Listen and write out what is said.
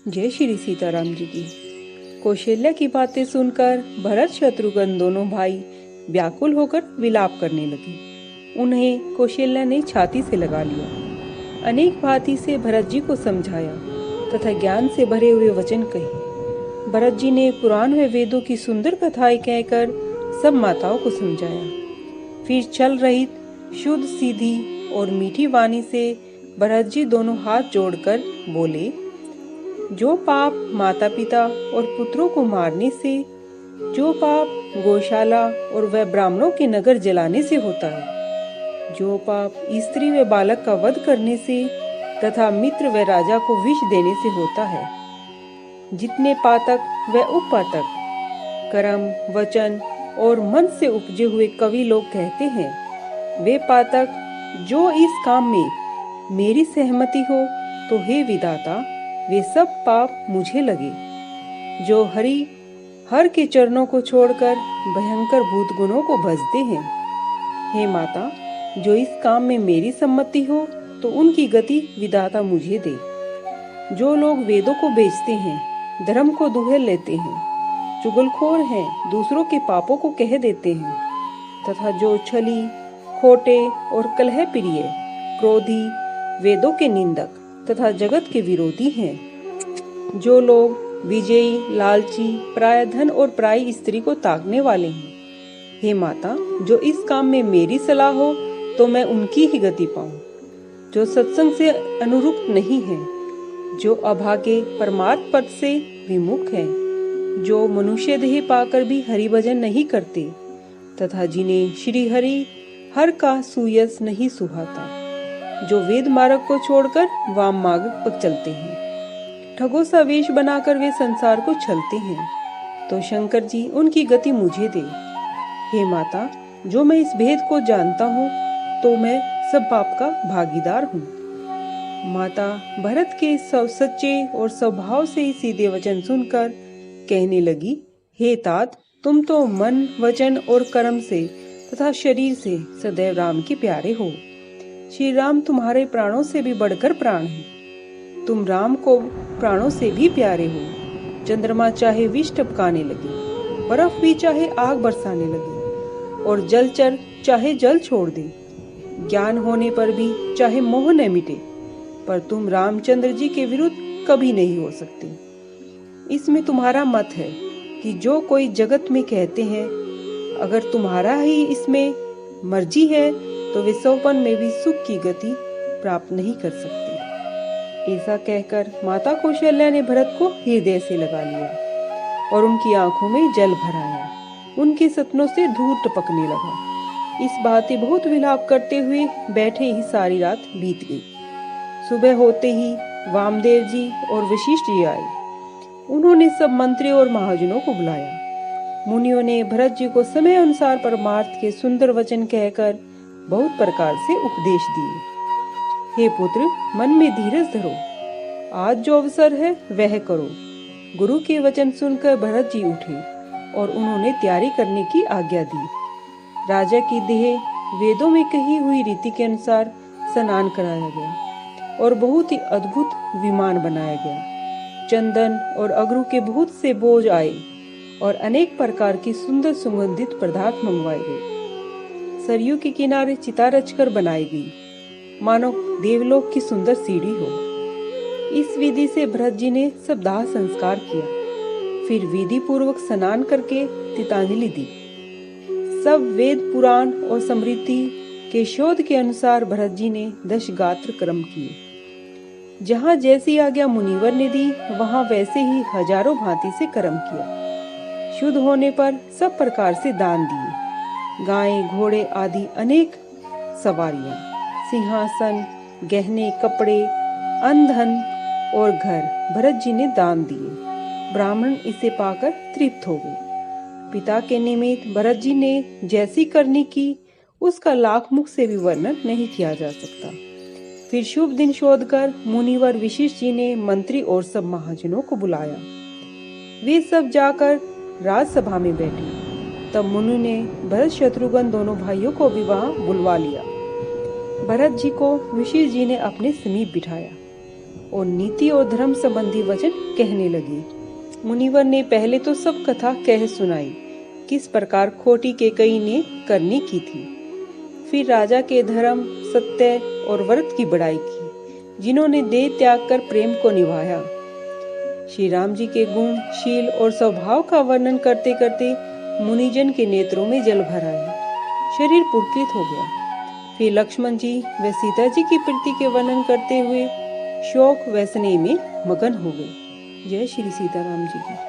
जय श्री सीताराम जी की। कौशल्या की बातें सुनकर भरत शत्रुघ्न दोनों भाई व्याकुल होकर विलाप करने लगे। उन्हें कौशल्या ने छाती से लगा लिया। अनेक भांति से भरत जी को समझाया तथा ज्ञान से भरे हुए वचन कहे। भरत जी ने पुराण व वेदों की सुंदर कथाएं कहकर सब माताओं को समझाया। फिर छल रहित, शुद्ध, सीधी और मीठी वाणी से भरत जी दोनों हाथ जोड़कर बोले, जो पाप माता पिता और पुत्रों को मारने से, जो पाप गौशाला और वह ब्राह्मणों के नगर जलाने से होता है, जो पाप स्त्री व बालक का वध करने से तथा मित्र व राजा को विष देने से होता है, जितने पातक व उपपातक कर्म, वचन और मन से उपजे हुए कवि लोग कहते हैं, वे पातक जो इस काम में मेरी सहमति हो तो हे विधाता वे सब पाप मुझे लगे। जो हर के चरणों को छोड़कर भयंकर भूत गुणों को भजते हैं, हे माता जो इस काम में मेरी सम्मति हो तो उनकी गति विधाता मुझे दे। जो लोग वेदों को बेचते हैं, धर्म को दुहेल लेते हैं, चुगलखोर हैं, दूसरों के पापों को कह देते हैं तथा जो छली, खोटे और कलह प्रिय, क्रोधी, वेदों के निंदक तथा जगत के विरोधी हैं, जो लोग विजयी, लालची, पराया धन और पराई स्त्री को ताकने वाले हैं, हे माता जो इस काम में मेरी सलाह हो तो मैं उनकी ही गति पाऊं। जो सत्संग से अनुरुक्त नहीं है, जो अभागे परमार्थ पद से विमुख है, जो मनुष्य देह पाकर भी हरि भजन नहीं करते तथा जिन्हें श्री हरि हर का सुयस नहीं सुहाता, जो वेद मार्ग को छोड़कर वाम मार्ग पर चलते हैं, ठगों सा वेश बनाकर वे संसार को छलते हैं, तो शंकर जी उनकी गति मुझे दे। हे माता जो मैं इस भेद को जानता हूँ तो मैं सब पाप का भागीदार हूँ। माता भरत के सच्चे और स्वभाव से ही सीधे वचन सुनकर कहने लगी, हे तात तुम तो मन, वचन और कर्म से तथा शरीर से सदैव राम के प्यारे हो। श्री राम तुम्हारे प्राणों से भी बढ़कर प्राण है। तुम राम को प्राणों से भी प्यारे हो। चंद्रमा चाहे विष टपकाने लगे, बर्फ भी चाहे आग बरसाने लगे और जलचर चाहे जल छोड़ दे, ज्ञान होने पर भी चाहे मोह न मिटे, पर तुम रामचंद्र जी के विरुद्ध कभी नहीं हो सकते। इसमें तुम्हारा मत है कि जो कोई जगत में कहते हैं, अगर तुम्हारा ही इसमें मर्जी है तो वे सौपन में भी सुख की गति प्राप्त नहीं कर सकते। ऐसा कहकर माता कौशल्या ने भरत को हृदय से लगा लिया और उनकी आंखों में जल भर आया। उनके सपनों से धूल टपकने लगा। इस बात बहुत विलाप करते हुए बैठे ही सारी रात बीत गई। सुबह होते ही वामदेव जी और वशिष्ठ जी आए। उन्होंने सब मंत्री और महाजनों को बुलाया। मुनियों ने भरत जी को समय अनुसार परमार्थ के सुंदर वचन कहकर बहुत प्रकार से उपदेश दिए। हे पुत्र, मन में धीरज धरो, आज जो अवसर है वह करो। गुरु के वचन सुनकर भरत जी उठे और उन्होंने तैयारी करने की आज्ञा दी। राजा की देह वेदों में कही हुई रीति के अनुसार स्नान कराया गया और बहुत ही अद्भुत विमान बनाया गया। चंदन और अगरू के बहुत से बोझ आए और अनेक प्रकार की सुंदर सुगंधित पदार्थ मंगवाए गए। सरयू के किनारे चिता रचकर बनाई गई, मानो देवलोक की सुंदर सीढ़ी हो। इस विधि से भरत जी ने सब दाह संस्कार किया। फिर विधि पूर्वक स्नान करके तितांजलि दी। सब वेद, पुराण और स्मृति के शोध के अनुसार भरत जी ने 10 गात्र कर्म किए। जहाँ जैसी आज्ञा मुनिवर ने दी, वहाँ वैसे ही हजारों भांति से कर्म किया। शुद्ध होने पर सब प्रकार से दान दिए। गायें, घोड़े आदि अनेक सवारियां, सिंहासन, गहने, कपड़े, अन्न, धन और घर भरत जी ने दान दिए। ब्राह्मण इसे पाकर तृप्त हो गए। पिता के निमित्त भरत जी ने जैसी करनी की, उसका लाख मुख से भी वर्णन नहीं किया जा सकता। फिर शुभ दिन शोध कर मुनिवर वशिष्ठ जी ने मंत्री और सब महाजनों को बुलाया। वे सब जाकर राजसभा में बैठे। तब मुनि ने भरत शत्रुघ्न दोनों भाइयों को विवाह बुलवा लिया। भरत जी को वशिष्ठ जी ने अपने समीप बिठाया और नीति और धर्म संबंधी वचन कहने लगी। मुनिवर ने पहले तो सब कथा कह सुनाई, किस प्रकार खोटी केकई ने करनी की थी। फिर राजा के धर्म, सत्य और व्रत की बड़ाई की, जिन्होंने देह त्याग कर प्रेम को निभाया। श्री राम जी के गुण, शील और स्वभाव का वर्णन करते करते मुनिजन के नेत्रों में जल भर आया, शरीर पुलकित हो गया। फिर लक्ष्मण जी व सीता जी की प्रीति के वर्णन करते हुए शोक व स्नेह में मगन हो गए। जय श्री सीताराम जी की।